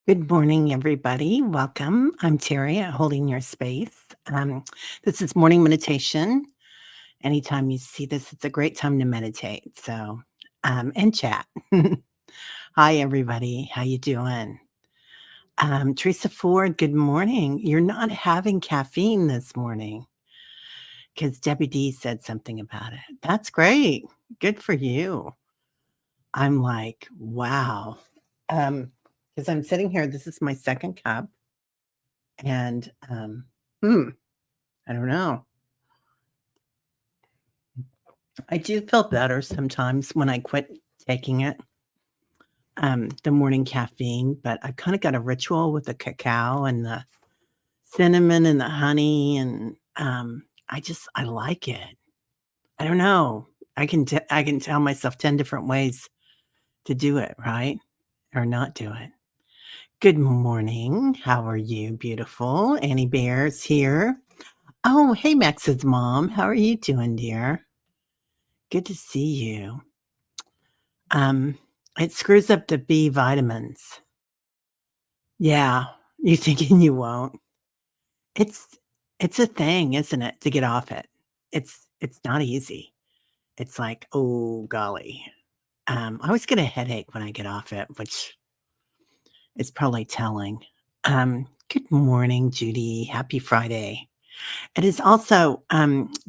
Good morning, everybody. Welcome. I'm Terry at Holding Your Space. This is morning meditation. Anytime you see this, it's a great time to meditate. And chat. Hi, everybody. How you doing? Teresa Ford, good morning. You're not having caffeine this morning because Debbie D said something about it. That's great. Good for you. I'm like, wow. Because I'm sitting here. This is my second cup. And, hmm, I don't know. I do feel better sometimes when I quit taking it, the morning caffeine, but I've kinda got a ritual with the cacao and the cinnamon and the honey, and, I like it. I don't know. I can tell myself 10 different ways to do it, right? Or not do it. Good morning. How are you, beautiful? Annie Bear's here. Oh, hey, Max's mom. How are you doing, dear? Good to see you. Um, it screws up the B vitamins. Yeah, you thinking you won't. It's it's a thing, isn't it, to get off it? It's not easy. It's like, "Oh, golly." I always get a headache when I get off it, which is probably telling. Good morning, Judy. Happy Friday. It is also,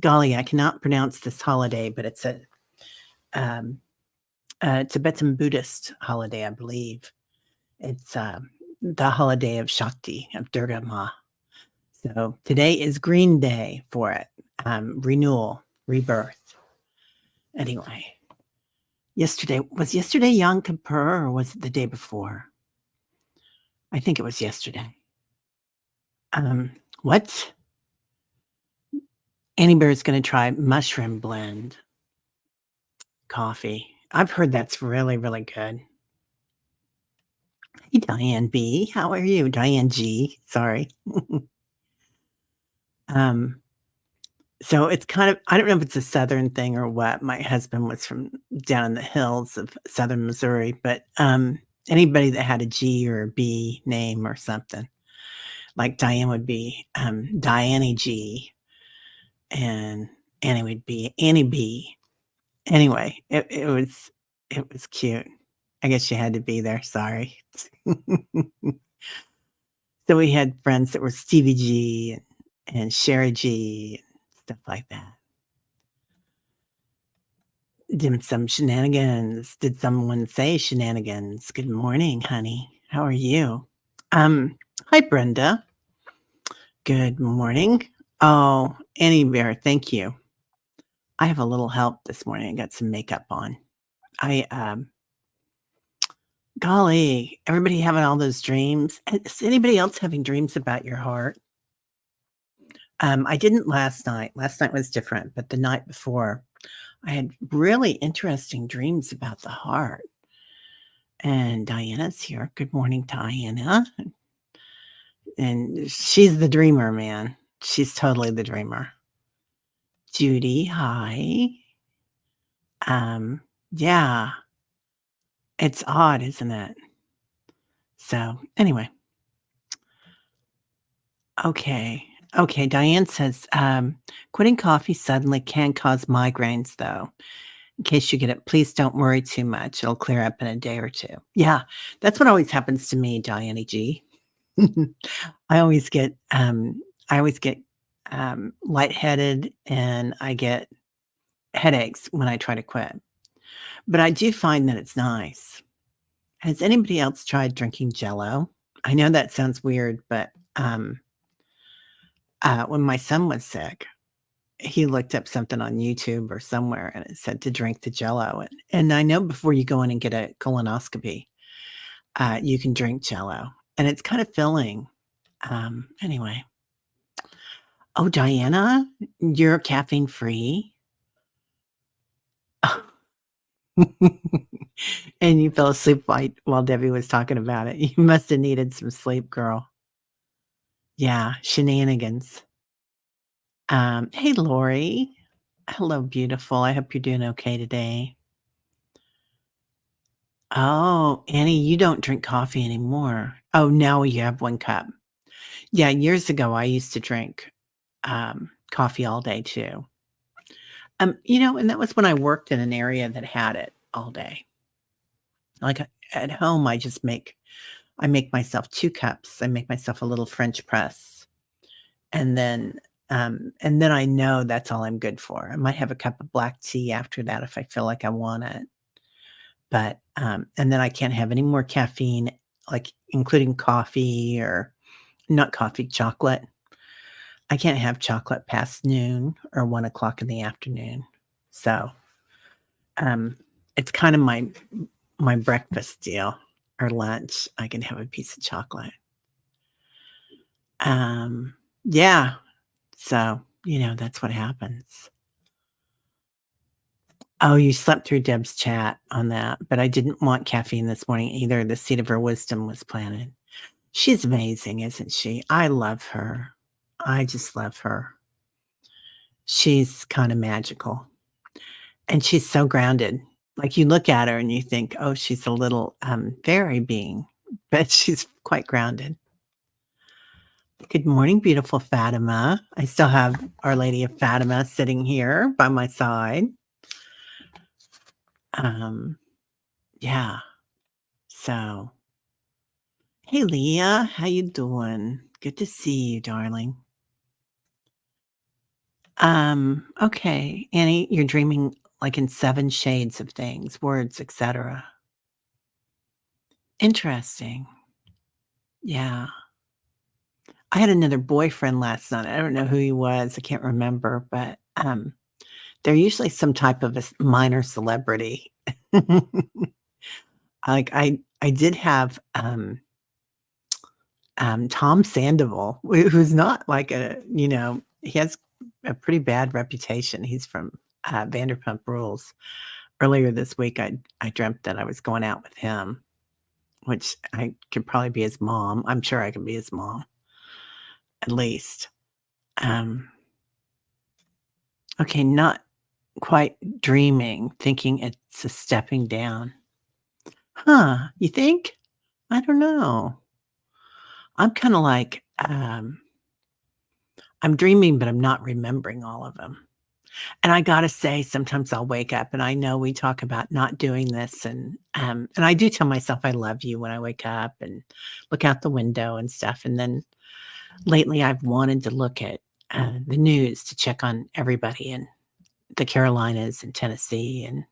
golly, I cannot pronounce this holiday, but it's um, a Tibetan Buddhist holiday, I believe. It's, the holiday of Shakti, of Durga Ma. So today is Green Day for it, renewal, rebirth. Anyway, yesterday Yom Kippur or was it the day before? I think it was yesterday. What? Annie Bear's gonna try mushroom blend coffee. I've heard that's really, really good. Hey, Diane B. How are you? Diane G. Sorry. Um, So it's kind of I don't know if it's a Southern thing or what. My husband was from down in the hills of Southern Missouri, but, anybody that had a G or a B name or something, like Diane would be, Diane G, and Annie would be Annie B. Anyway, it was cute. I guess you had to be there, sorry. So we had friends that were Stevie G and Sherry G, and stuff like that. Did some shenanigans. Did someone say shenanigans? Good morning, honey. How are you? Hi, Brenda. Good morning. Oh, Annie Bear, thank you. I have a little help this morning. I got some makeup on. I, golly, everybody having all those dreams. Is anybody else having dreams about your heart? I didn't last night. Last night was different, but the night before, I had really interesting dreams about the heart. And Diana's here. Good morning, Diana. And she's the dreamer, man. She's totally the dreamer. Judy, hi. Um, yeah, it's odd, isn't it? So, anyway, okay. Okay, Diane says, quitting coffee suddenly can cause migraines, though. In case you get it, please don't worry too much. It'll clear up in a day or two. Yeah, that's what always happens to me, Diane G. I always get, um, I always get, lightheaded and I get headaches when I try to quit. But I do find that it's nice. Has anybody else tried drinking Jello? I know that sounds weird, but, when my son was sick, he looked up something on YouTube or somewhere, and it said to drink the Jello, and I know before you go in and get a colonoscopy, you can drink Jello, and it's kind of filling. Anyway. Oh, Diana, you're caffeine free? And you fell asleep while Debbie was talking about it. You must have needed some sleep, girl. Yeah, shenanigans. Hey, Lori. Hello, beautiful. I hope you're doing okay today. Oh, Annie, you don't drink coffee anymore. Oh, now you have 1 cup. Yeah, years ago, I used to drink, coffee all day too. And that was when I worked in an area that had it all day. Like, at home, I make myself 2 cups. I make myself a little French press, and then I know that's all I'm good for. I might have a cup of black tea after that if I feel like I want it, but, and then I can't have any more caffeine, like, including coffee or not coffee, chocolate. I can't have chocolate past noon or 1 o'clock in the afternoon. So, um, it's kinda my breakfast deal or lunch. I can have a piece of chocolate. Um, yeah, so, that's what happens. Oh, you slept through Deb's chat on that, but I didn't want caffeine this morning either. The seed of her wisdom was planted. She's amazing, isn't she? I love her. I just love her. She's kinda magical, and she's so grounded. Like, you look at her and you think, "Oh, she's a little, fairy being," but she's quite grounded. Good morning, beautiful Fatima. I still have Our Lady of Fatima sitting here by my side. Um, yeah, so hey, Leah, how you doing? Good to see you, darling. Okay, Annie, you're dreaming like in 7 shades of things, words, etc. Interesting. Yeah. I had another boyfriend last night. I don't know who he was. I can't remember, but they're usually some type of minor celebrity. Like I did have Tom Sandoval, who's not like he has a pretty bad reputation. He's from Vanderpump Rules. Earlier this week, I dreamt that I was going out with him, which I could probably be his mom. I'm sure I could be his mom, at least. Um, okay, not quite dreaming, thinking it's a stepping down. Huh? You think? I don't know. I'm kind of like I'm dreaming, but I'm not remembering all of them. And I gotta say, sometimes I'll wake up and I know we talk about not doing this and I do tell myself I love you when I wake up and look out the window and stuff. And then lately I've wanted to look at the news to check on everybody in the Carolinas and Tennessee and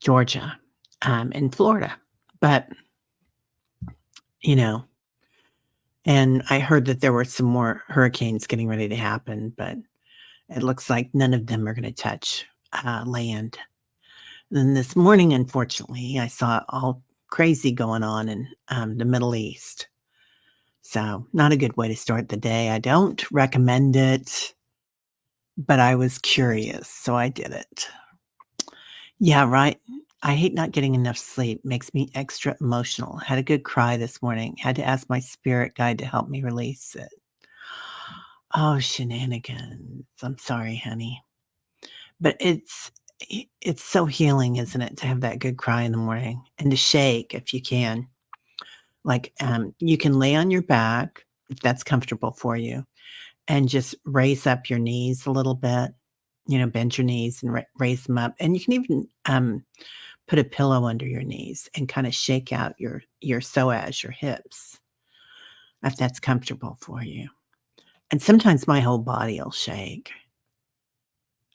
Georgia and Florida. But, you know, and I heard that there were some more hurricanes getting ready to happen, but it looks like none of them are going to touch land. Then this morning, unfortunately, I saw all crazy going on in the Middle East. So, not a good way to start the day. I don't recommend it, but I was curious, so I did it. Yeah, right. I hate not getting enough sleep. Makes me extra emotional. Had a good cry this morning. Had to ask my spirit guide to help me release it. Oh, shenanigans. I'm sorry, honey. But it's so healing, isn't it, to have that good cry in the morning and to shake if you can. Like, you can lay on your back if that's comfortable for you and just raise up your knees a little bit, bend your knees and raise them up. And you can even put a pillow under your knees and kind of shake out your psoas, your hips, if that's comfortable for you. And sometimes my whole body will shake.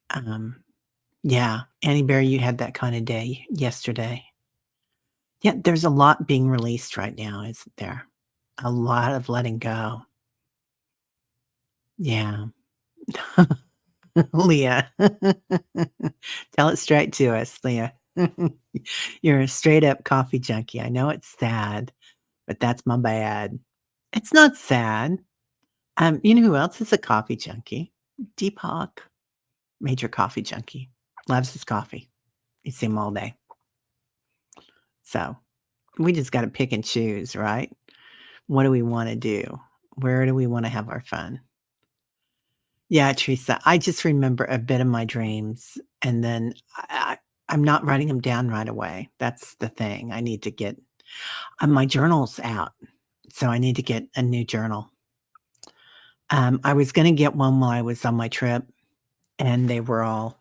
Um, yeah, Annie Bear, you had that kind of day yesterday. Yeah, there's a lot being released right now, isn't there? A lot of letting go. Yeah. Leah. Tell it straight to us, Leah. You're a straight up coffee junkie. I know it's sad, but that's my bad. It's not sad. You know who else is a coffee junkie? Deepak, major coffee junkie. Loves his coffee. You see him all day. So we just got to pick and choose, right? What do we want to do? Where do we want to have our fun? Yeah, Teresa, I just remember a bit of my dreams, and then I'm not writing them down right away. That's the thing. I need to get my journal's out, so I need to get a new journal. I was gonna get one while I was on my trip, and uh, they were all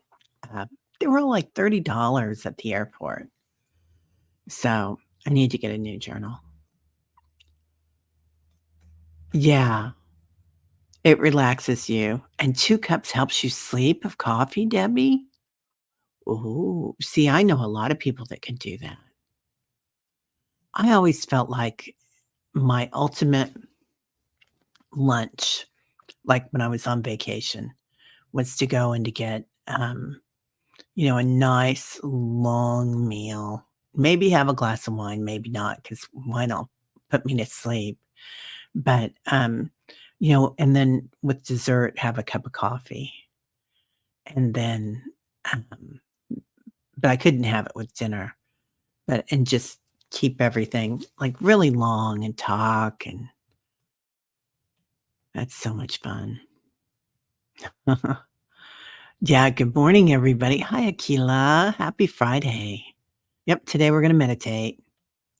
like $30 at the airport. So I need to get a new journal. Yeah, it relaxes you, and 2 cups helps you sleep of coffee, Debbie? Ooh, see, I know a lot of people that can do that. I always felt like my ultimate lunch, like when I was on vacation, was to go and to get, a nice long meal, maybe have a glass of wine, maybe not, because wine will put me to sleep, but, and then with dessert, have a cup of coffee, and then, um but I couldn't have it with dinner, and just keep everything, like, really long and talk, and that's so much fun. Yeah, good morning, everybody. Hi, Akila. Happy Friday. Yep, today we're gonna meditate.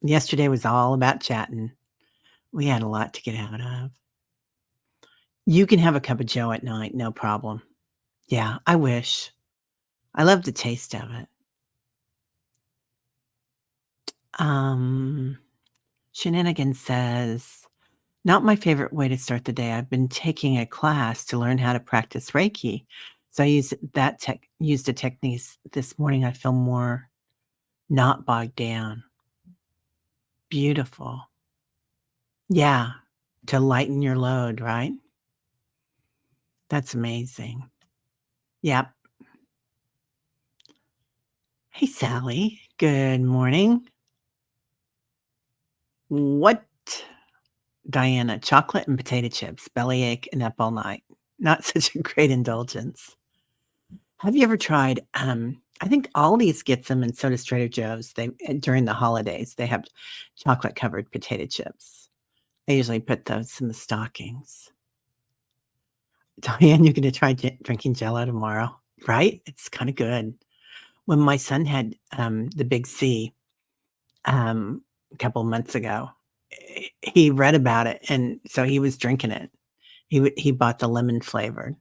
Yesterday was all about chatting. We had a lot to get out of. You can have a cup of joe at night, no problem. Yeah, I wish. I love the taste of it. Um, Shenanigans says, "Not my favorite way to start the day. I've been taking a class to learn how to practice Reiki. So I used a technique this morning. I feel more not bogged down. Beautiful. Yeah, to lighten your load, right? That's amazing. Yep. Hey, Sally. Good morning. What? Diana, chocolate and potato chips, bellyache and up all night. Not such a great indulgence. Have you ever tried, I think Aldi's gets them and so does Trader Joe's. During the holidays, they have chocolate covered potato chips. I usually put those in the stockings. Diane, you're gonna try drinking Jello tomorrow, right? It's kinda good. When my son had, the big C, a couple months ago, he read about it, and so he was drinking it. He bought the lemon flavored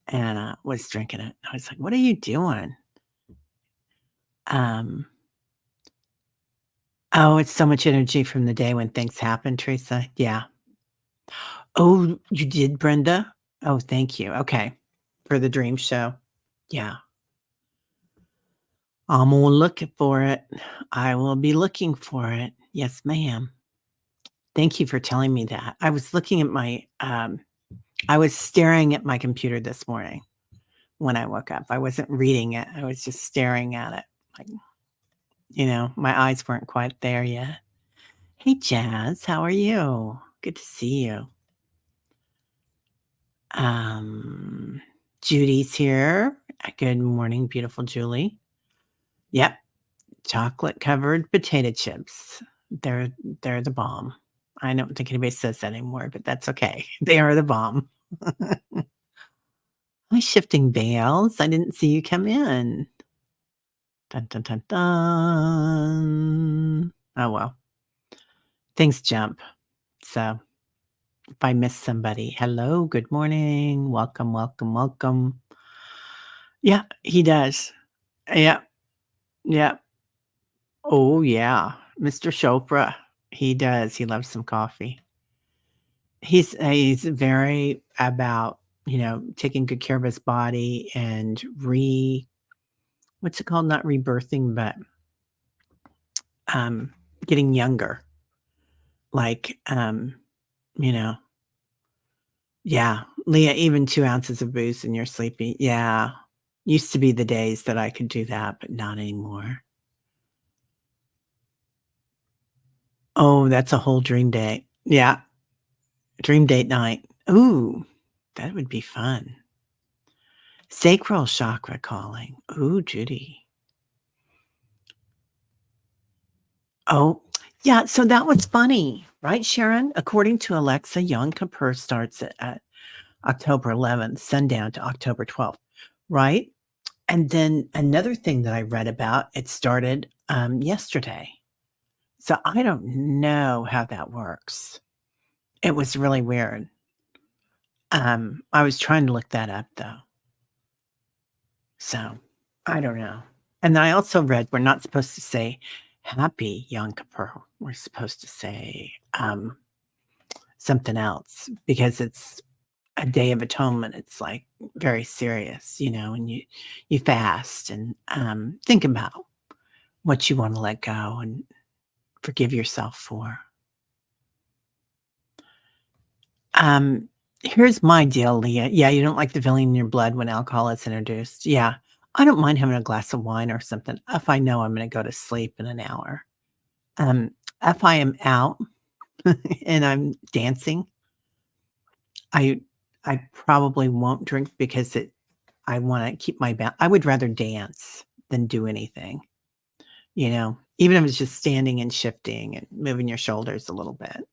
and, was drinking it. I was like, "What are you doing?" Um, oh, it's so much energy from the day when things happen, Teresa. Yeah. Oh, you did, Brenda? Oh, thank you. Okay. For the dream show. Yeah. I'm gonna look for it. I will be looking for it. Yes, ma'am. Thank you for telling me that. I was staring at my computer this morning when I woke up. I wasn't reading it. I was just staring at it. Like, my eyes weren't quite there yet. Hey, Jazz, how are you? Good to see you. Um, Judy's here. Good morning, beautiful Julie. Yep, chocolate covered potato chips. They're the bomb. I don't think anybody says that anymore, but that's okay. They are the bomb. Hi, Shifting Veils. I didn't see you come in. Dun, dun, dun, dun. Oh, well. Things jump. So if I miss somebody, hello, good morning. Welcome, welcome, welcome. Yeah, he does. Yeah, yeah. Oh, yeah. Mr. Chopra. He does. He loves some coffee. He's very about, taking good care of his body and what's it called? Not rebirthing, but um getting younger. Like, you know, yeah, Leah, even 2 ounces of booze and you're sleepy. Yeah. Used to be the days that I could do that, but not anymore. Oh, that's a whole dream date. Yeah, dream date night. Ooh, that would be fun. Sacral chakra calling. Ooh, Judy. Oh, yeah, so that was funny, right, Sharon? According to Alexa, Yom Kippur starts at October 11th, sundown to October 12th, right? And then another thing that I read about, it started, yesterday. So I don't know how that works. It was really weird. I was trying to look that up though. So I don't know. And then I also read we're not supposed to say happy Yom Kippur. We're supposed to say something else because it's a day of atonement. It's like very serious, and you fast and think about what you want to let go and forgive yourself for. Um, Here's my deal, Leah. Yeah, you don't like the feeling in your blood when alcohol is introduced. Yeah, I don't mind having a glass of wine or something if I know I'm going to go to sleep in an hour. Um, if I am out and I'm dancing, I I probably won't drink because I want to keep my I would rather dance than do anything. Even if it's just standing and shifting and moving your shoulders a little bit.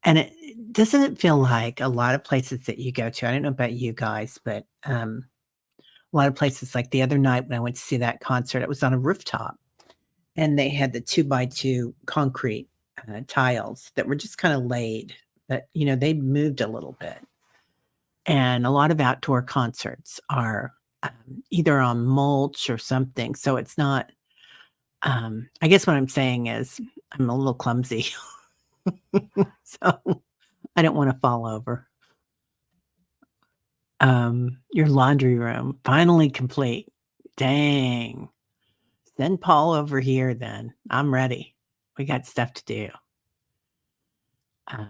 And doesn't it feel like a lot of places that you go to, I don't know about you guys, but, a lot of places like the other night when I went to see that concert, it was on a rooftop, and they had the 2 by 2 concrete, tiles that were just kinda laid, but, they moved a little bit. And a lot of outdoor concerts are, either on mulch or something, so it's not, I guess what I'm saying is I'm a little clumsy, so I don't wanna fall over. Your laundry room, finally complete. Dang. Send Paul over here then. I'm ready. We got stuff to do. Uh,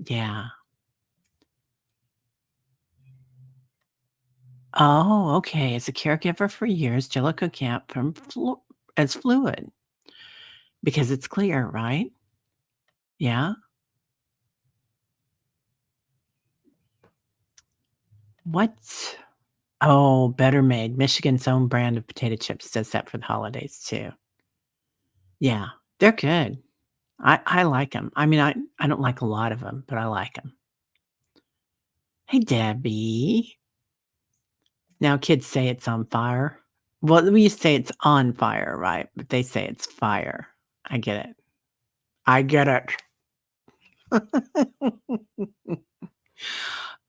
yeah. Oh, okay. As a caregiver for years, Jellicoe Camp from as fluid because it's clear, right? Yeah. What? Oh, Better Made, Michigan's own brand of potato chips does that for the holidays too. Yeah, they're good. I like them. I mean, I don't like a lot of them, but I like them. Hey, Debbie. Now kids say it's on fire. Well, we say it's on fire, right? But they say it's fire. I get it. I get it.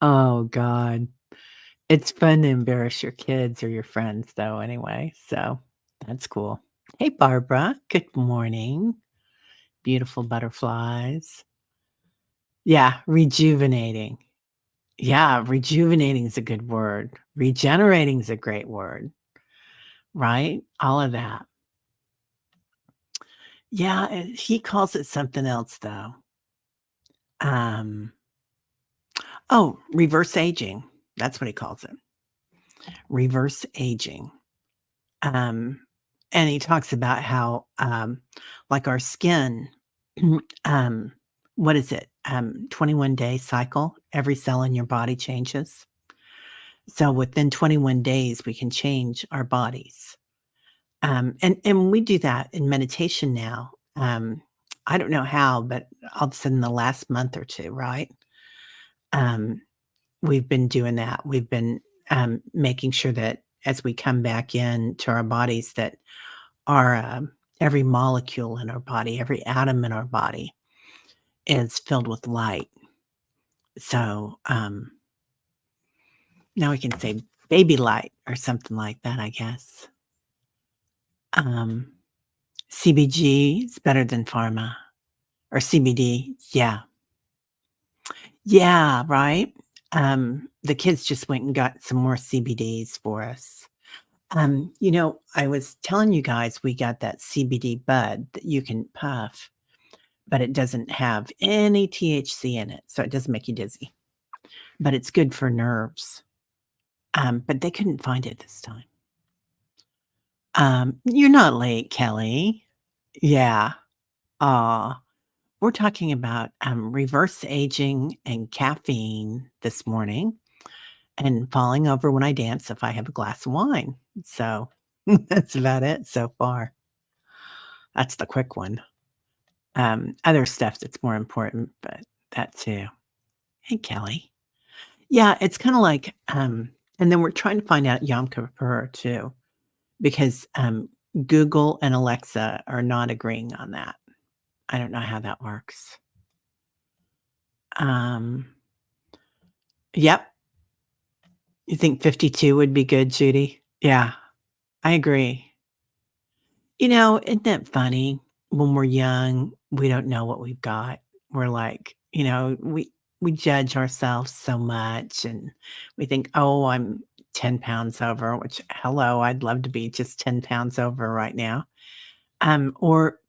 Oh, god. It's fun to embarrass your kids or your friends, though, anyway, so that's cool. Hey, Barbara. Good morning. Beautiful butterflies. Yeah, rejuvenating. Yeah, rejuvenating is a good word. Regenerating is a great word, right? All of that. Yeah, he calls it something else, though. Um, oh, reverse aging. That's what he calls it. Reverse aging. Um, and he talks about how, like our skin, um, what is it? 21-day cycle. Every cell in your body changes. So within 21 days, we can change our bodies. And we do that in meditation now. I don't know how, but all of a sudden, the last month or two, right? Um, we've been doing that. We've been making sure that as we come back into our bodies, that our every molecule in our body, every atom in our body, is filled with light. So now we can say baby light or something like that, I guess. Um, CBG is better than pharma or CBD. Yeah. Yeah, right? The kids just went and got some more CBDs for us. I was telling you guys we got that CBD bud that you can puff, but it doesn't have any THC in it, so it doesn't make you dizzy, but it's good for nerves. But they couldn't find it this time. You're not late, Kelly. Yeah. Aw. We're talking about, reverse aging and caffeine this morning and falling over when I dance if I have a glass of wine. So, that's about it so far. That's the quick one. Other stuff that's more important, but that too. Hey, Kelly. Yeah, it's kinda like, And then we're trying to find out Yom Kippur too, because Google and Alexa are not agreeing on that. I don't know how that works. Um, yep. You think 52 would be good, Judy? Yeah, I agree. Isn't it funny? When we're young, we don't know what we've got. We're like, we judge ourselves so much and we think, "Oh, I'm 10 pounds over," which, hello, I'd love to be just 10 pounds over right now. Or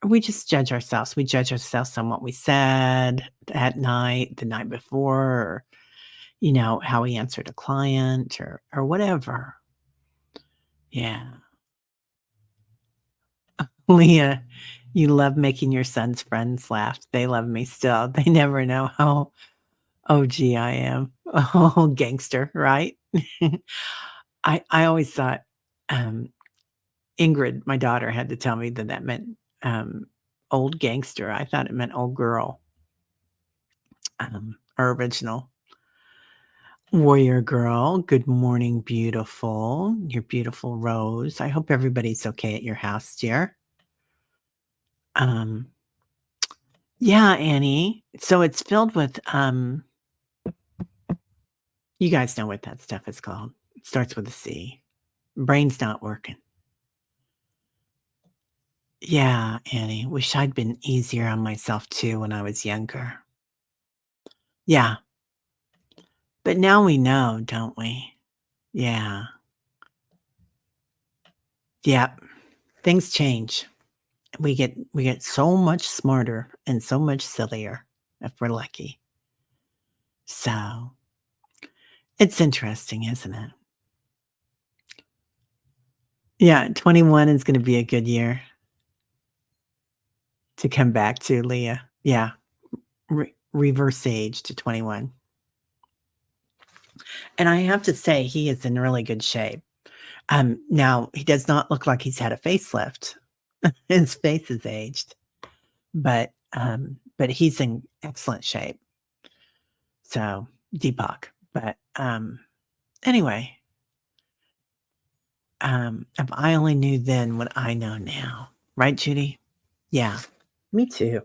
we just judge ourselves. We judge ourselves on what we said at night, the night before, or, how we answered a client or whatever. Yeah. Leah, you love making your son's friends laugh. They love me still. They never know how OG I am. Oh, gangster, right? I always thought, um, Ingrid, my daughter, had to tell me that meant, old gangster. I thought it meant old girl, or original. Warrior girl, good morning, beautiful. Your beautiful Rose. I hope everybody's okay at your house, dear. Um Yeah, Annie. So it's filled with, you guys know what that stuff is called. It starts with a C. Brain's not working. Yeah, Annie. Wish I'd been easier on myself too when I was younger. Yeah. But now we know, don't we? Yeah. Yep. Things change. We get so much smarter and so much sillier if we're lucky. So it's interesting, isn't it? Yeah, 21 is gonna be a good year to come back to, Leah. Yeah, reverse age to 21. And I have to say he is in really good shape. Now he does not look like he's had a facelift. His face is aged, but he's in excellent shape. So, Deepak. But, anyway, if I only knew then what I know now. Right, Judy? Yeah, me too.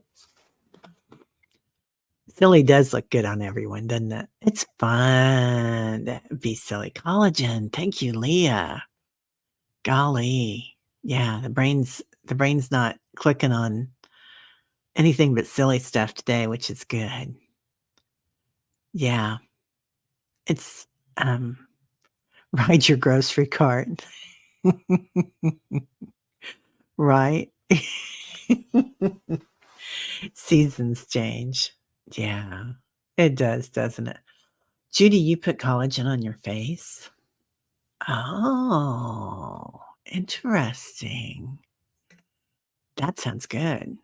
Silly does look good on everyone, doesn't it? It's fun to be silly. Collagen. Thank you, Leah. Golly. Yeah, the brain's not clicking on anything but silly stuff today, which is good. Yeah. It's ride your grocery cart. Right? Seasons change. Yeah. It does, doesn't it? Judy, you put collagen on your face? Oh, interesting. That sounds good.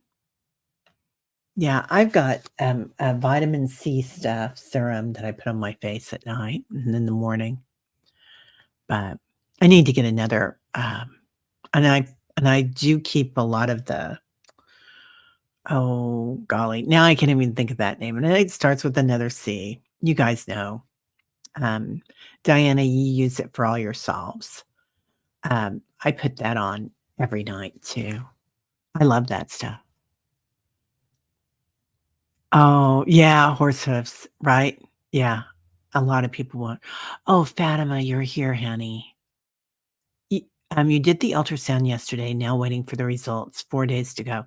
Yeah, I've got, a vitamin C stuff serum that I put on my face at night and in the morning, but I need to get another, and I do keep a lot of the, oh, golly, now I can't even think of that name, and it starts with another C. You guys know. Um, Diana, you use it for all your solves. I put that on every night too. I love that stuff. Oh, yeah, horse hoofs, right? Yeah. A lot of people want, "Oh, Fatima, you're here, honey. You did the ultrasound yesterday, now waiting for the results, 4 days to go."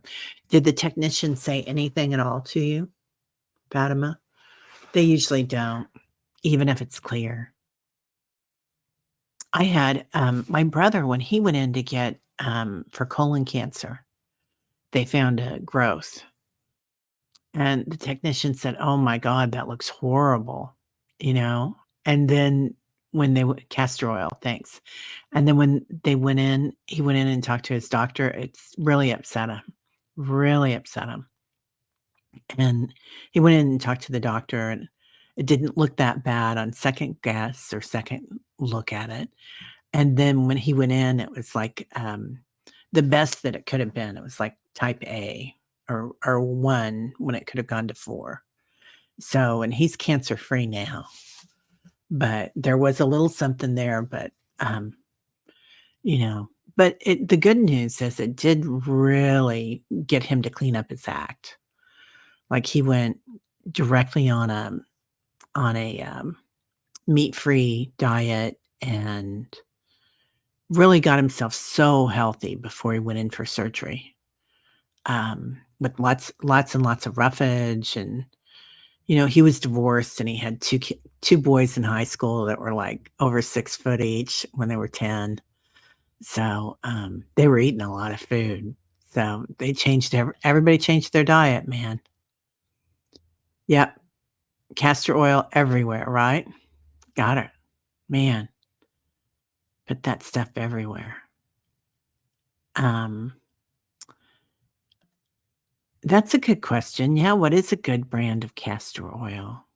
Did the technician say anything at all to you, Fatima? They usually don't, even if it's clear. I had, my brother, when he went in to get, for colon cancer, they found a growth. And the technician said, "Oh my god, that looks horrible," you know? And then when they castor oil, thanks. And then when they went in, he went in and talked to his doctor, it's really upset him. And he went in and talked to the doctor, and it didn't look that bad on second guess or second look at it. And then when he went in, it was like, the best that it could have been. It was like type A or 1 when it could have gone to 4. So and he's cancer free now. but there was a little something there, but, um, you know, but the good news is it did really get him to clean up his act. Like, he went directly on a meat-free diet and really got himself so healthy before he went in for surgery, with lots and lots of roughage and, he was divorced and he had 2 boys in high school that were, like, over 6 foot each when they were 10. So, they were eating a lot of food. So, they changed everybody changed their diet, man. Yep, castor oil everywhere, right? Got it. Man, put that stuff everywhere. Um, that's a good question. Yeah, what is a good brand of castor oil?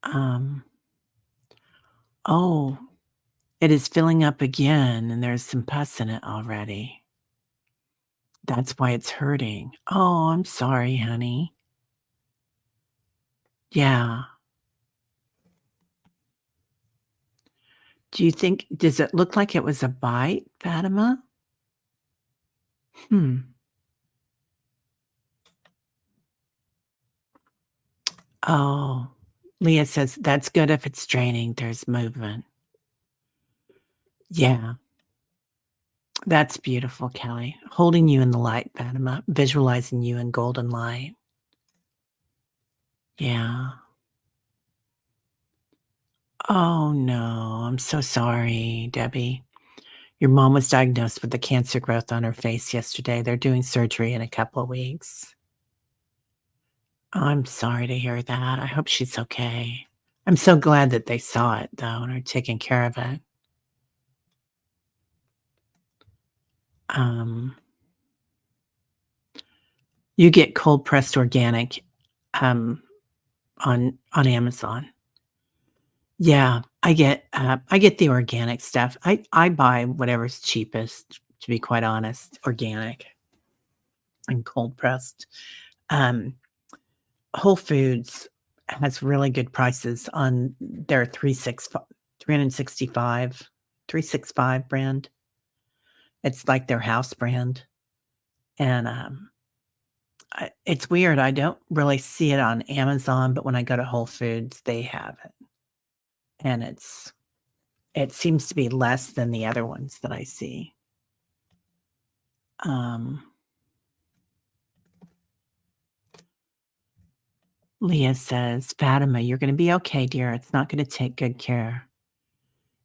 Um, oh, it is filling up again, and there's some pus in it already. That's why it's hurting. Oh, I'm sorry, honey. Yeah. Does it look like it was a bite, Fatima? Hmm. Oh, Leah says that's good if it's draining. There's movement. Yeah, that's beautiful, Kelly. Holding you in the light, Fatima, visualizing you in golden light. Yeah. Oh, no. I'm so sorry, Debbie. Your mom was diagnosed with a cancer growth on her face yesterday. They're doing surgery in a couple of weeks. I'm sorry to hear that. I hope she's okay. I'm so glad that they saw it, though, and are taking care of it. Um, you get cold pressed organic, um, on Amazon. Yeah, I get the organic stuff. I buy whatever's cheapest, to be quite honest, organic and cold pressed. Um, Whole Foods has really good prices on their 365 365 brand. It's like their house brand, and, it's weird, I don't really see it on Amazon, but when I go to Whole Foods, they have it, and it seems to be less than the other ones that I see. Um, Leah says, "Fatima, you're gonna be okay, dear. It's not gonna take good care,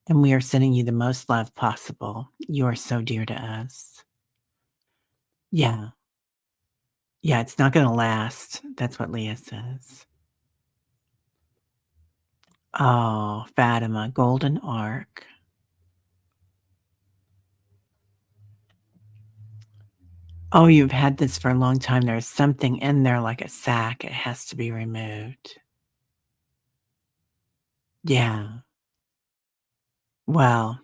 and we are sending you the most love possible. You are so dear to us." Yeah. Yeah, it's not gonna last. That's what Leah says. Oh, Fatima, golden arc. Oh, you've had this for a long time. There's something in there like a sac. It has to be removed. Yeah. Well,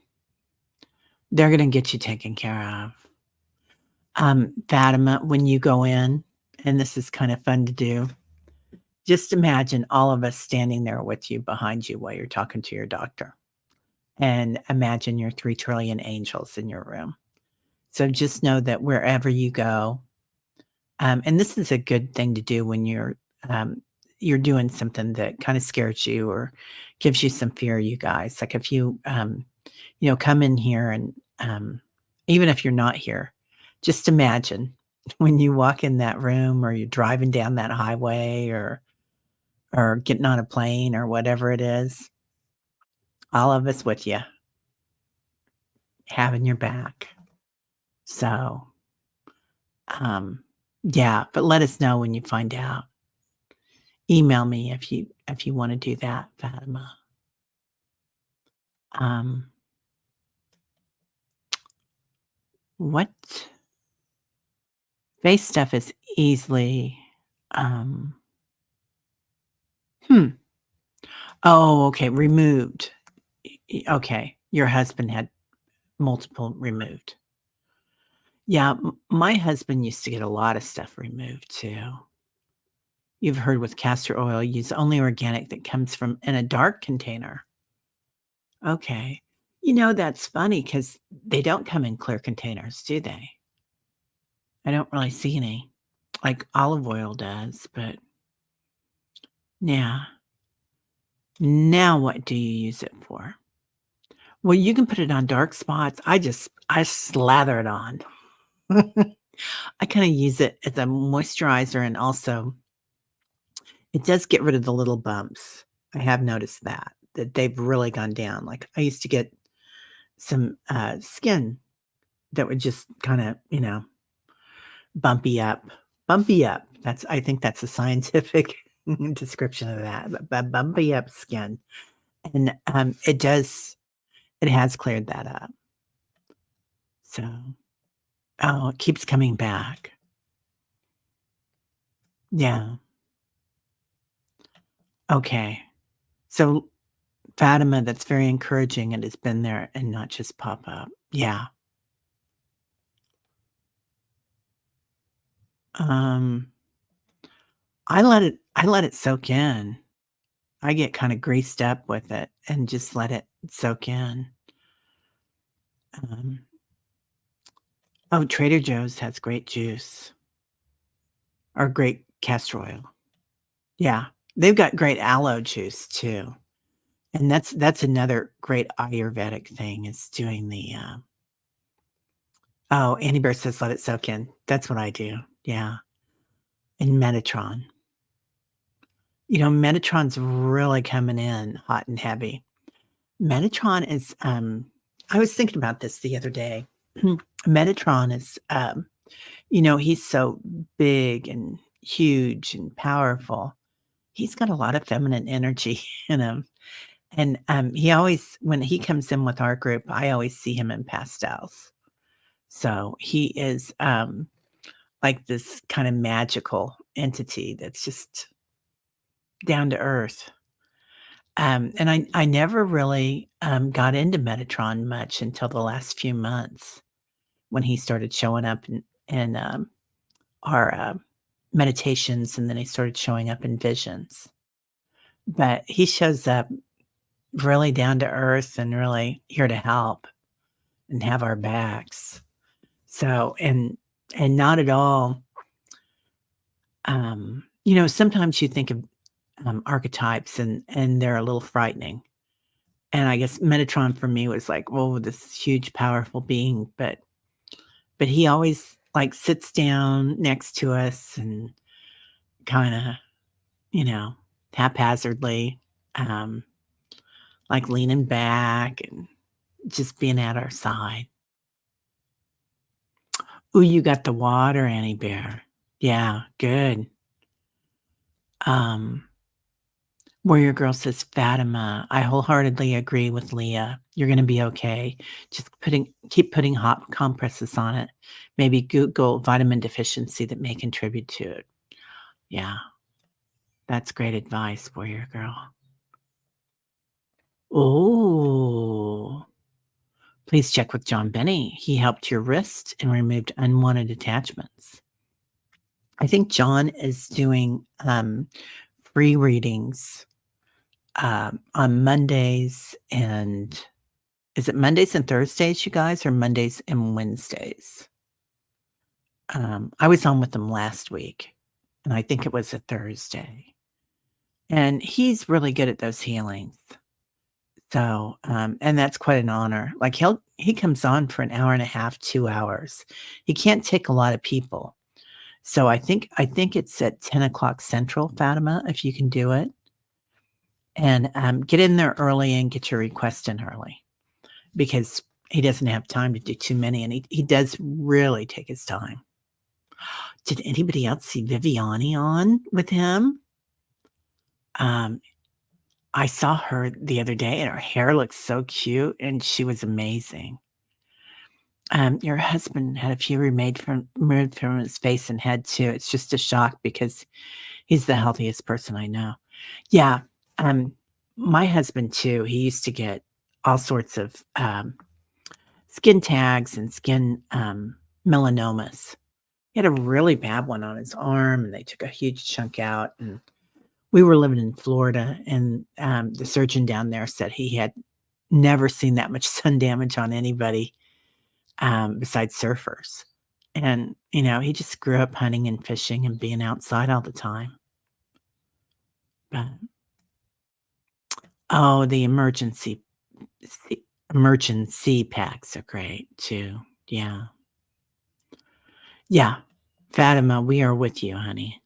they're gonna get you taken care of. Fatima, when you go in, and this is kind of fun to do, just imagine all of us standing there with you behind you while you're talking to your doctor. And imagine your 3 trillion angels in your room. So just know that wherever you go, and this is a good thing to do when you're doing something that kind of scares you or gives you some fear, you guys. Like if you, come in here and even if you're not here, just imagine when you walk in that room or you're driving down that highway or getting on a plane or whatever it is, all of us with you, having your back. So, um, yeah, but let us know when you find out. Email me if you wanna do that, Fatima. Um, what face stuff is easily, um hmm. Oh, okay, removed. Okay, your husband had multiple removed. Yeah, my husband used to get a lot of stuff removed too. You've heard with castor oil, use only organic that comes from in a dark container. Okay. That's funny because they don't come in clear containers, do they? I don't really see any. Like olive oil does, but yeah. Now what do you use it for? Well, you can put it on dark spots. I slather it on. I kinda use it as a moisturizer, and also it does get rid of the little bumps. I have noticed that they've really gone down. Like, I used to get some, skin that would just kinda, bumpy up. Bumpy up. I think that's a scientific description of that, bumpy up skin, and, it has cleared that up. So oh, it keeps coming back. Yeah. Okay. So Fatima, that's very encouraging, and it's been there and not just pop up. Yeah. Um, I let it soak in. I get kinda greased up with it and just let it soak in. Um, oh, Trader Joe's has great juice or great castor oil. Yeah. They've got great aloe juice too. And that's another great Ayurvedic thing is doing the, oh, Annie Bear says let it soak in. That's what I do. Yeah. And Metatron. Metatron's really coming in hot and heavy. Metatron is, I was thinking about this the other day. Metatron is, he's so big and huge and powerful. He's got a lot of feminine energy in him. And he always, when he comes in with our group, I always see him in pastels. So he is like this kind of magical entity that's just down to earth. And I never really, got into Metatron much until the last few months when he started showing up in our, meditations, and then he started showing up in visions. But he shows up really down to earth and really here to help and have our backs. So and not at all, sometimes you think of, archetypes and they're a little frightening. And I guess Metatron for me was like, "Oh, this huge powerful being," but he always, like, sits down next to us and kinda, you know, haphazardly, um, like, leaning back and just being at our side. Ooh, you got the water, Annie Bear. Yeah, good. Um, Warrior Girl says, "Fatima, I wholeheartedly agree with Leah. You're gonna be okay. Just keep putting hot compresses on it. Maybe Google vitamin deficiency that may contribute to it." Yeah, that's great advice, Warrior Girl. Oh, please check with John Benny. He helped your wrist and removed unwanted attachments. I think John is doing, free readings, on Mondays and is it Mondays and Thursdays, you guys, or Mondays and Wednesdays? I was on with him last week, and I think it was a Thursday, and he's really good at those healings. So, and that's quite an honor. Like, he comes on for an hour and a half, 2 hours. He can't take a lot of people. So I think it's at 10 o'clock Central, Fatima, if you can do it, and, get in there early and get your request in early because he doesn't have time to do too many, and he does really take his time. Did anybody else see Viviani on with him? Um, I saw her the other day, and her hair looks so cute, and she was amazing. Your husband had a few removed from his face and head too. It's just a shock because he's the healthiest person I know. Yeah, um, my husband too, he used to get all sorts of, skin tags and skin, melanomas. He had a really bad one on his arm, and they took a huge chunk out, and we were living in Florida, and, the surgeon down there said he had never seen that much sun damage on anybody, besides surfers. And, he just grew up hunting and fishing and being outside all the time. But oh, the se emergency packs are great too. Yeah. Yeah. Fatima, we are with you, honey.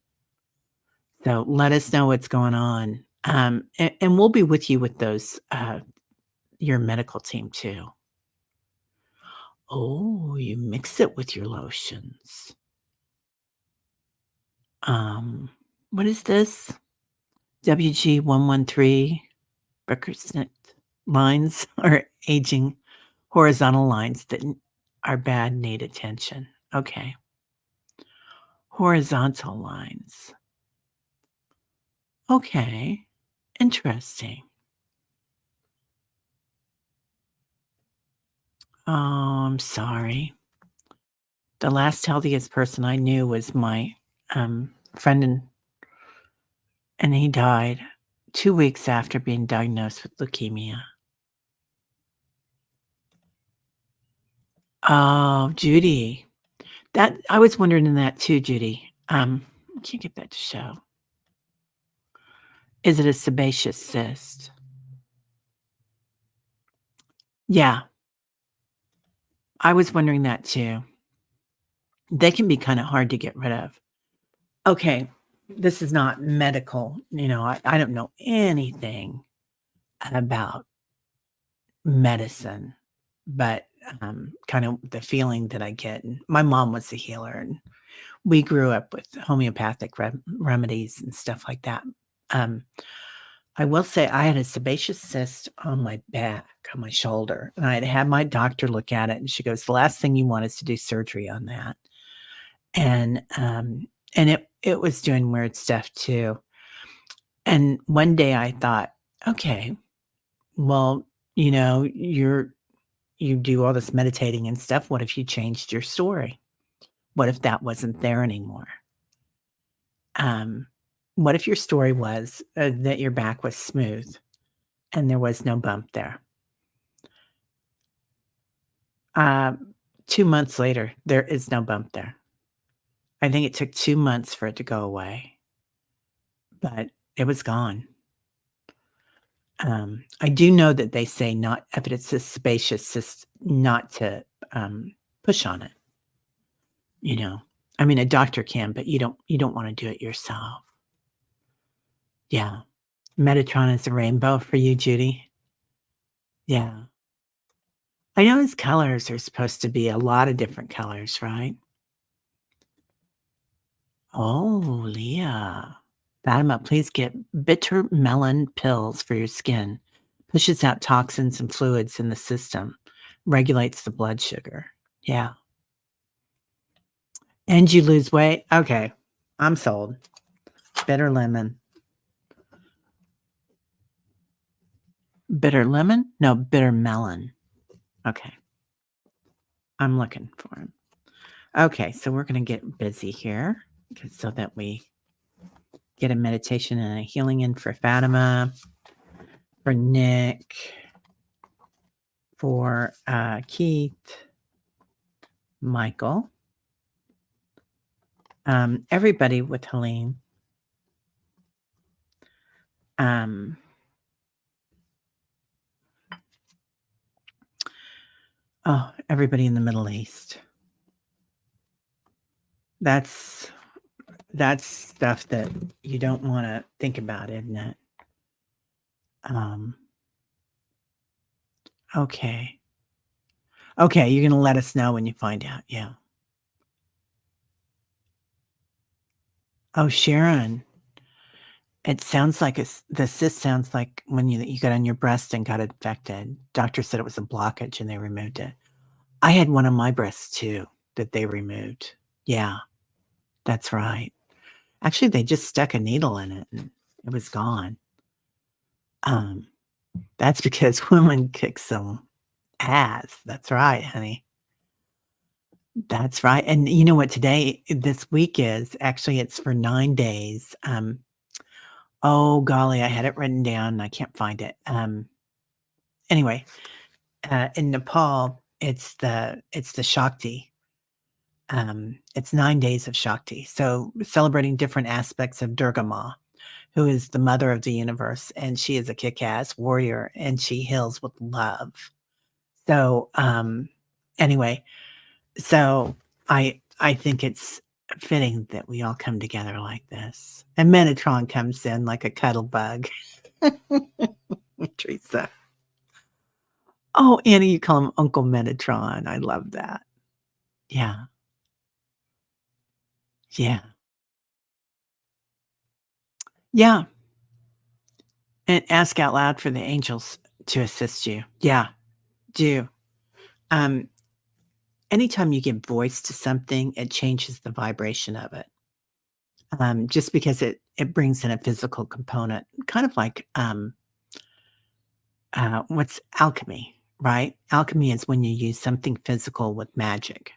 So let us know what's going on. And we'll be with you with those, your medical team too. Oh, you mix it with your lotions. Um, what is this? WG113 Beckersnit lines or aging horizontal lines that are bad, need attention. Okay. Horizontal lines. Okay. Interesting. Oh, I'm sorry. The last healthiest person I knew was my friend, and he died 2 weeks after being diagnosed with leukemia. Oh, Judy. That I was wondering that too, Judy. I can't get that to show. Is it a sebaceous cyst? Yeah, I was wondering that too. They can be kinda hard to get rid of. Okay, this is not medical, I don't know anything about medicine, but, kind of the feeling that I get, and my mom was a healer, and we grew up with homeopathic remedies and stuff like that. Um, I will say I had a sebaceous cyst on my back, on my shoulder, and I had had my doctor look at it, and she goes, "The last thing you want is to do surgery on that." And it was doing weird stuff too. And one day I thought, "Okay, well, you do all this meditating and stuff. What if you changed your story? What if that wasn't there anymore? Um, what if your story was, that your back was smooth and there was no bump there?" Um, 2 months later, there is no bump there. I think it took 2 months for it to go away, but it was gone. I do know that they say not if it's a sebaceous cyst, not to, push on it, you know? I mean, a doctor can, but you don't wanna do it yourself. Yeah. Metatron is a rainbow for you, Judy? Yeah. I know his colors are supposed to be a lot of different colors, right? Oh, Leah. Fatima, please get bitter melon pills for your skin. Pushes out toxins and fluids in the system, regulates the blood sugar. Yeah. And you lose weight? Okay. I'm sold. Bitter lemon. Bitter lemon? No, bitter melon. Okay. I'm looking for him. Okay, so we're gonna get busy here so that we get a meditation and a healing in for Fatima, for Nick, for Keith, Michael, everybody with Helene. Um, oh, everybody in the Middle East. That's stuff that you don't want to think about, isn't it? Um, okay. Okay, you're gonna let us know when you find out. Yeah. Oh, Sharon. It sounds like the cyst sounds like when you got on your breast and got infected. Doctor said it was a blockage and they removed it. I had one on my breast too that they removed. Yeah, that's right. Actually, they just stuck a needle in it and it was gone. Um, that's because women kick some ass. That's right, honey. That's right, and you know what today this week is? Actually, it's for 9 days. Oh golly, I had it written down, and I can't find it. Anyway, in Nepal, it's the Shakti. It's 9 days of Shakti, so celebrating different aspects of Durga Ma, who is the mother of the universe, and she is a kick-ass warrior, and she heals with love. So, anyway, so I think it's fitting that we all come together like this, and Metatron comes in like a cuddle bug. Teresa. Oh, Annie, you call him Uncle Metatron. I love that. Yeah, yeah, yeah, and ask out loud for the angels to assist you. Yeah, do. Um, Anytime you give voice to something, it changes the vibration of it. Just because it brings in a physical component, kind of like, what's alchemy, right? Alchemy is when you use something physical with magic.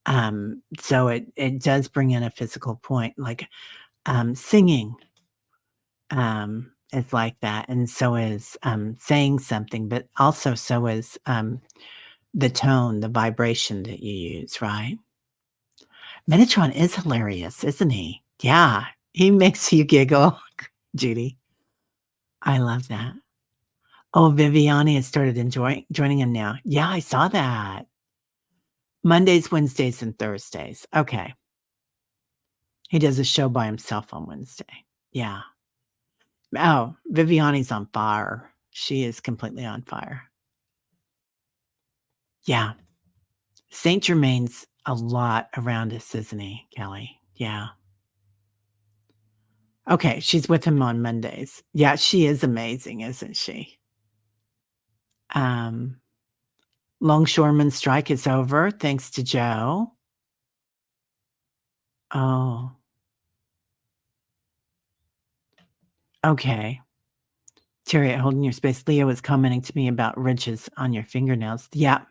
So it does bring in a physical point, like, singing, is like that, and so is, saying something, but also so is, the tone, the vibration that you use, right? Metatron is hilarious, isn't he? Yeah, he makes you giggle, Judy. I love that. Oh, Viviani has started enjoying joining him now. Yeah, I saw that. Mondays, Wednesdays, and Thursdays. Okay. He does a show by himself on Wednesday. Yeah. Oh, Viviani's on fire. She is completely on fire. Yeah. Saint Germain's a lot around us, isn't he, Kelly? Yeah. Okay, she's with him on Mondays. Yeah, she is amazing, isn't she? Um, Longshoreman strike is over thanks to Joe. Oh, okay. Terry at Holding Your Space. Leo was commenting to me about ridges on your fingernails. Yeah.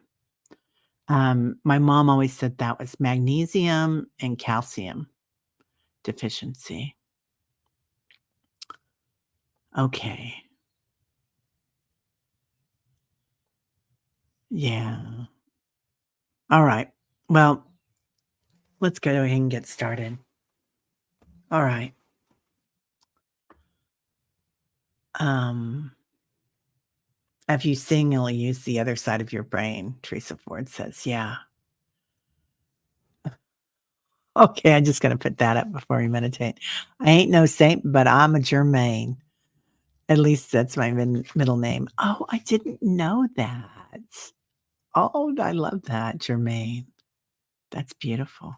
My mom always said that was magnesium and calcium deficiency. Okay. Yeah. All right. Well, let's go ahead and get started. All right. Um, have you seemingly used the other side of your brain? Teresa Ford says, yeah. Okay, I just gotta put that up before we meditate. I ain't no saint, but I'm a Germain. At least that's my middle name. Oh, I didn't know that. Oh, I love that, Germain. That's beautiful.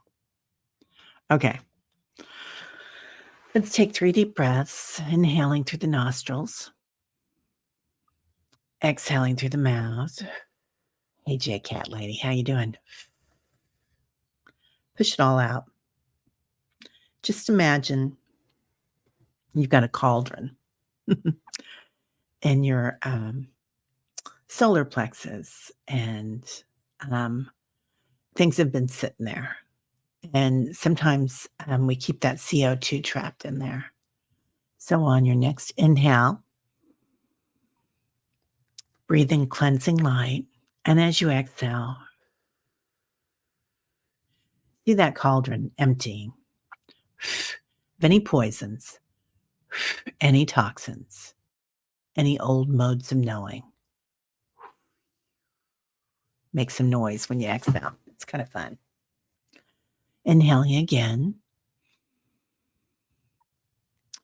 Okay. Let's take 3 deep breaths, inhaling through the nostrils, exhaling through the mouth. Hey, J Cat Lady, how you doing? Push it all out. Just imagine you've got a cauldron in your solar plexus, and um, things have been sitting there. And sometimes we keep that CO2 trapped in there. So on your next inhale, breathe in cleansing light. And as you exhale, see that cauldron emptying of any poisons, any toxins, any old modes of knowing. Make some noise when you exhale. It's kind of fun. Inhaling again,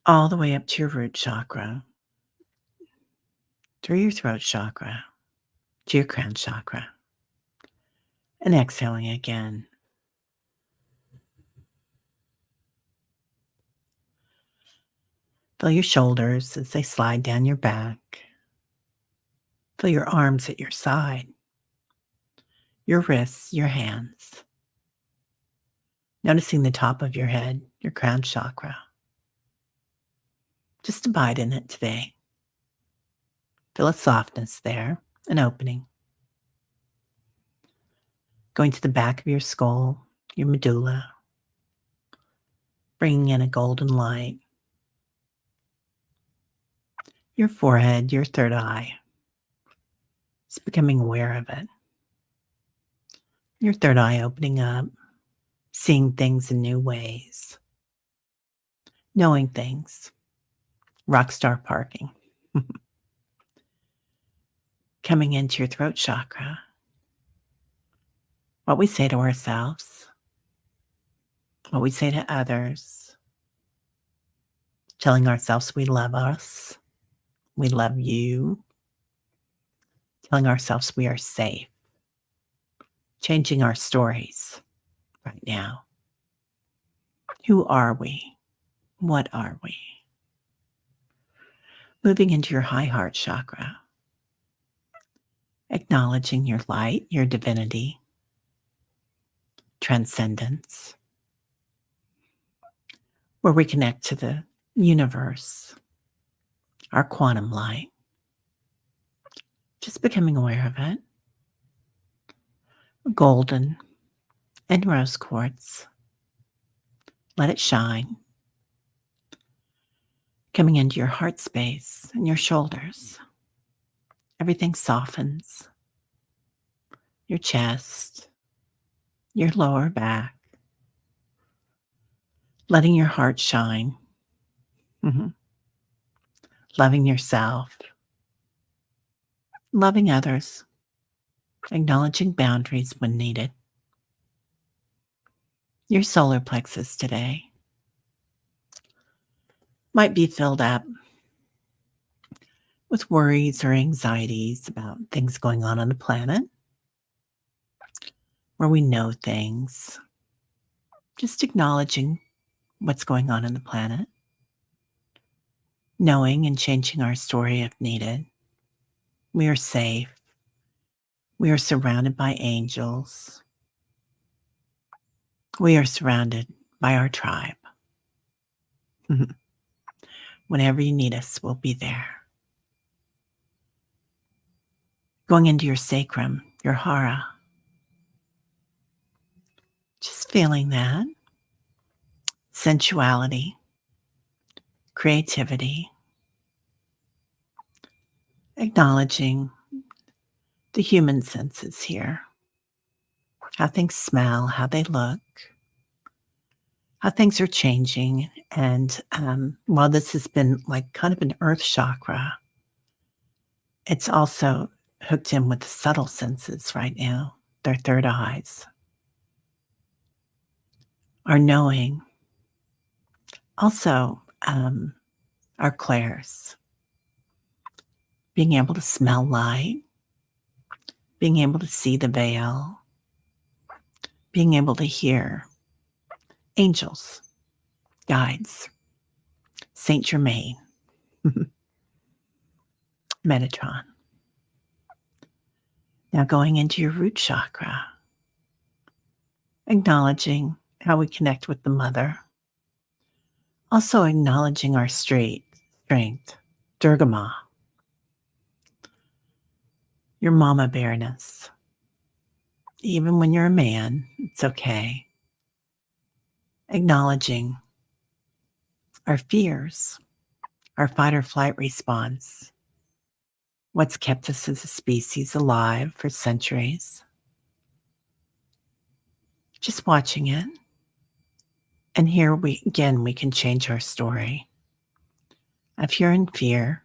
all the way up to your root chakra, through your throat chakra, to your crown chakra. And exhaling again. Feel your shoulders as they slide down your back. Feel your arms at your side, your wrists, your hands. Noticing the top of your head, your crown chakra. Just abide in it today. Feel a softness there, an opening. going to the back of your skull, your medulla, bringing in a golden light, your forehead, your third eye, just becoming aware of it. Your third eye opening up, seeing things in new ways, knowing things, rock star parking. Coming into your throat chakra, what we say to ourselves, what we say to others, telling ourselves we love us, we love you, telling ourselves we are safe, changing our stories right now. Who are we? What are we? Moving into your high heart chakra, acknowledging your light, your divinity, transcendence, where we connect to the universe, our quantum light, just becoming aware of it. Golden and rose quartz, let it shine, coming into your heart space and your shoulders. Everything softens, your chest, your lower back, letting your heart shine. Mhm. Loving yourself, loving others, acknowledging boundaries when needed. Your solar plexus today might be filled up with worries or anxieties about things going on the planet, where we know things, just acknowledging what's going on in the planet, knowing and changing our story if needed. We are safe. We are surrounded by angels. We are surrounded by our tribe. Whenever you need us, we'll be there. Going into your sacrum, your hara. Just feeling that sensuality, creativity, acknowledging the human senses here, how things smell, how they look, how things are changing. And while this has been like kind of an earth chakra, it's also hooked in with the subtle senses right now, their third eyes, our knowing, also our clairs, being able to smell light, being able to see the veil, being able to hear angels, guides, Saint Germain, Metatron. Now going into your root chakra, acknowledging how we connect with the mother, also acknowledging our strength, Durga Ma, your mama bearness. Even when you're a man, it's okay. Acknowledging our fears, our fight or flight response, what's kept us as a species alive for centuries. Just watching it. And here we can change our story. If you're in fear,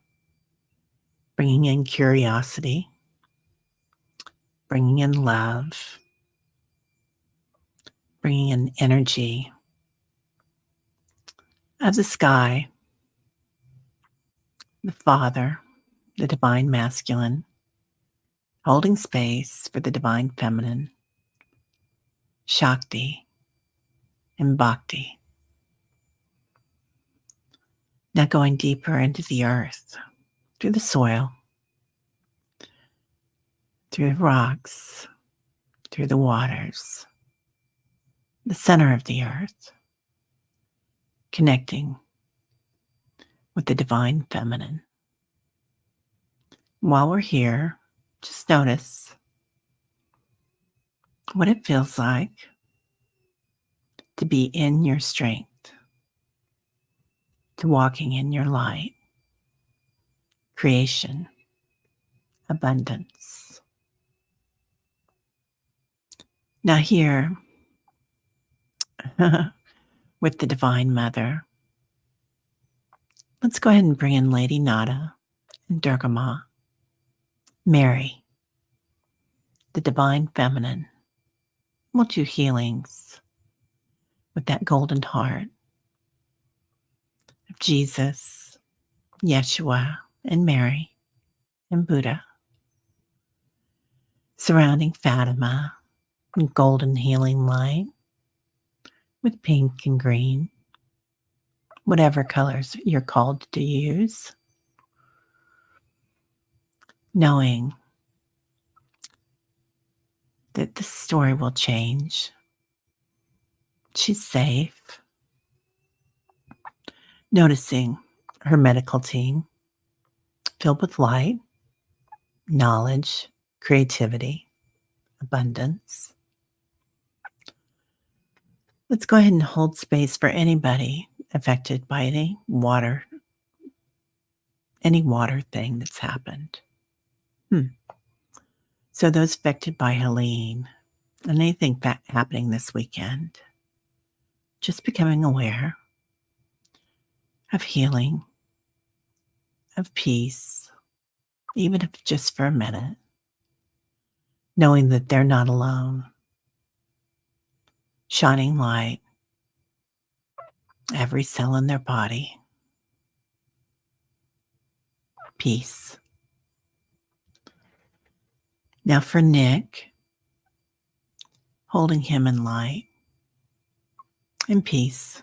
bringing in curiosity, bringing in love, bringing in energy of the sky, the Father, the divine masculine, holding space for the divine feminine, Shakti and Bhakti. Now going deeper into the earth, through the soil, through the rocks, through the waters, the center of the earth, connecting with the divine feminine. While we're here, just notice what it feels like to be in your strength, to walking in your light, creation, abundance. Now, here with the Divine Mother, let's go ahead and bring in Lady Nada and Durga Ma, Mary, the Divine Feminine. We'll do healings with that golden heart of Jesus, Yeshua, and Mary, and Buddha, surrounding Fatima in golden healing light with pink and green, whatever colors you're called to use, knowing that the story will change. She's safe. Noticing her medical team filled with light, knowledge, creativity, abundance. Let's go ahead and hold space for anybody affected by any water thing that's happened. So those affected by Helene and anything happening this weekend, just becoming aware of healing, of peace, even if just for a minute, knowing that they're not alone, shining light, every cell in their body, peace. Now for Nick, holding him in light and peace,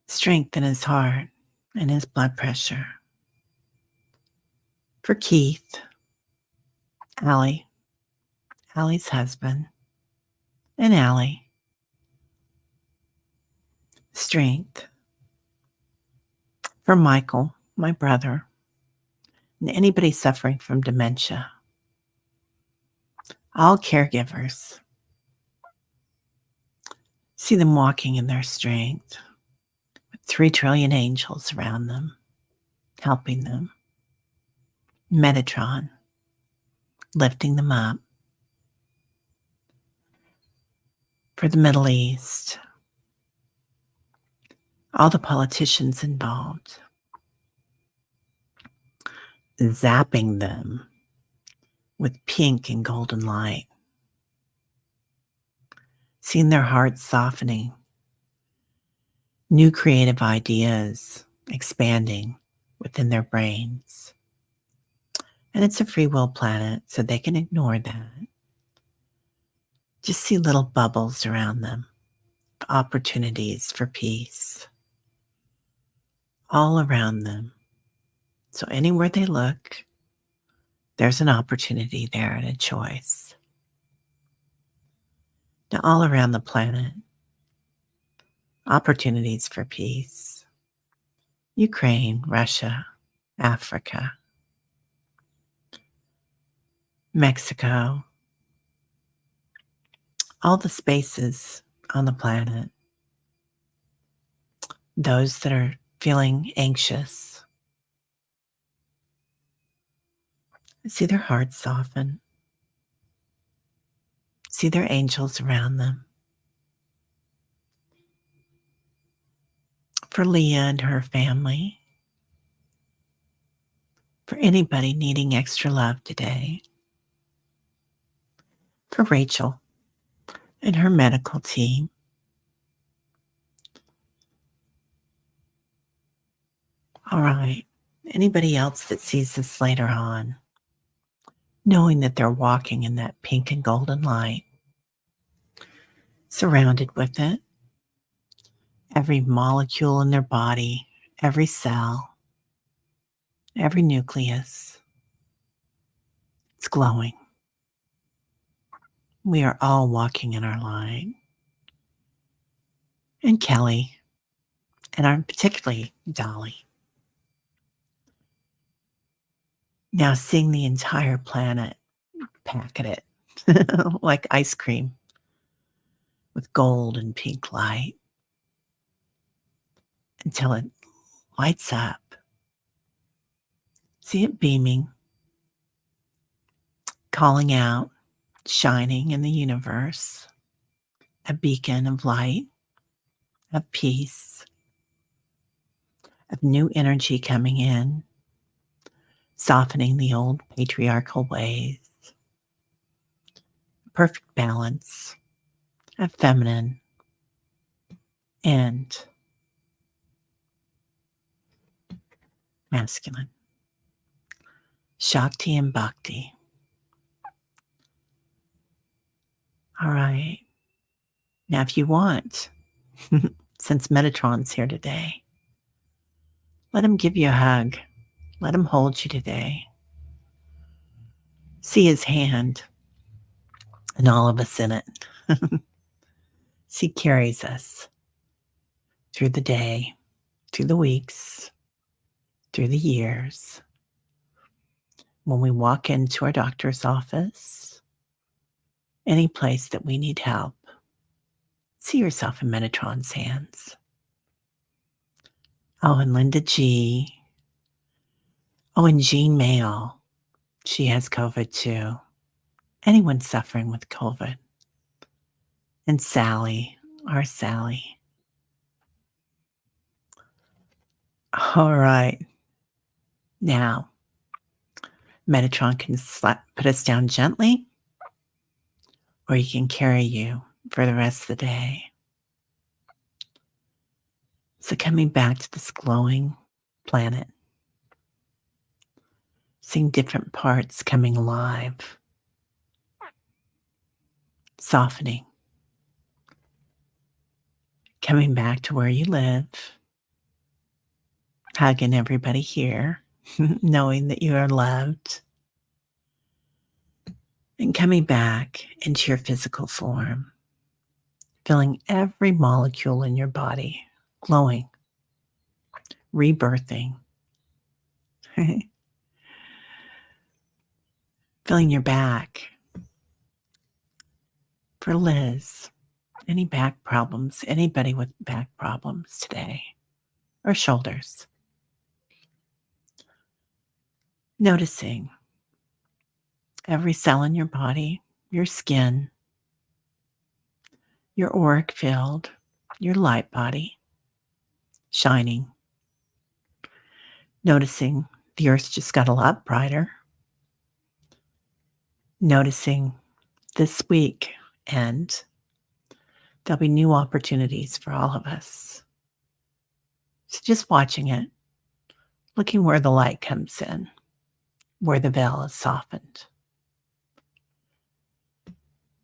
strength in his heart and his blood pressure. For Keith, Allie's husband, and Allie, strength. For Michael, my brother, and anybody suffering from dementia, all caregivers, see them walking in their strength with 3 trillion angels around them, helping them. Metatron, lifting them up. For the Middle East, all the politicians involved, zapping them with pink and golden light, seeing their hearts softening, new creative ideas expanding within their brains. And it's a free will planet, so they can ignore that. Just see little bubbles around them, opportunities for peace, all around them. So anywhere they look, there's an opportunity there and a choice. Now, all around the planet, opportunities for peace. Ukraine, Russia, Africa, Mexico, all the spaces on the planet, those that are feeling anxious. See their hearts soften. See their angels around them. For Leah and her family, for anybody needing extra love today, for Rachel and her medical team, all right, anybody else that sees this later on, knowing that they're walking in that pink and golden light, surrounded with it, every molecule in their body, every cell, every nucleus, it's glowing. We are all walking in our light. And Kelly, and I'm particularly Dolly. Now seeing the entire planet packet it like ice cream with gold and pink light until it lights up. See it beaming, calling out, shining in the universe, a beacon of light, of peace, of new energy coming in, softening the old patriarchal ways, perfect balance of feminine and masculine, Shakti and Bhakti. All right. Now, if you want, since Metatron's here today, let him give you a hug. Let him hold you today. See his hand and all of us in it. He carries us through the day, through the weeks, through the years. When we walk into our doctor's office, any place that we need help, see yourself in Metatron's hands. Oh, and Linda G. Oh, and Jean Mayall. She has COVID too. Anyone suffering with COVID. And Sally, our Sally. All right. Now, Metatron can put us down gently, or he can carry you for the rest of the day. So coming back to this glowing planet, seeing different parts coming alive, softening, coming back to where you live, hugging everybody here, knowing that you are loved, and coming back into your physical form, feeling every molecule in your body glowing, rebirthing, feeling your back. For Liz, any back problems, anybody with back problems today, or shoulders. Noticing every cell in your body, your skin, your auric field, your light body, shining. Noticing the earth just got a lot brighter. Noticing this week, and there'll be new opportunities for all of us. So just watching it, looking where the light comes in, where the veil is softened.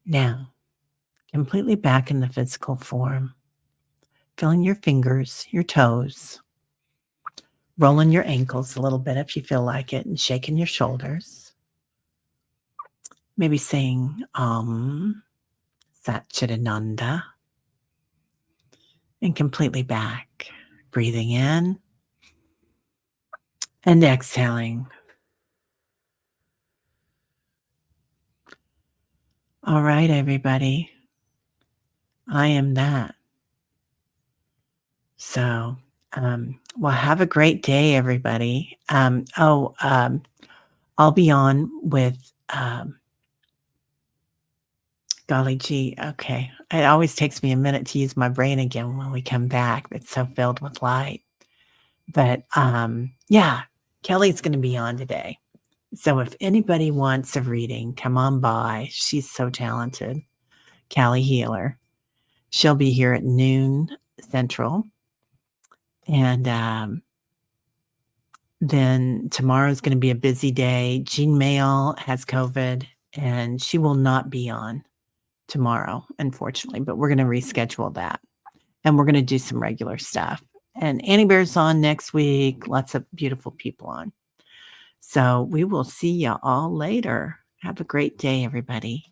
Now, completely back in the physical form, feeling your fingers, your toes, rolling your ankles a little bit if you feel like it, and shaking your shoulders. Maybe saying Satchidananda, and completely back, breathing in and exhaling. All right, everybody. I am that. So, well, have a great day, everybody. I'll be on with, golly gee, okay. It always takes me a minute to use my brain again when we come back. It's so filled with light. But yeah, Kelly's going to be on today. So if anybody wants a reading, come on by. She's so talented. Callie Healer. She'll be here at noon Central. And then tomorrow's going to be a busy day. Jean Mayall has COVID, and she will not be on tomorrow, unfortunately, but we're going to reschedule that. And we're going to do some regular stuff. And Annie Bear's on next week. Lots of beautiful people on. So we will see you all later. Have a great day, everybody.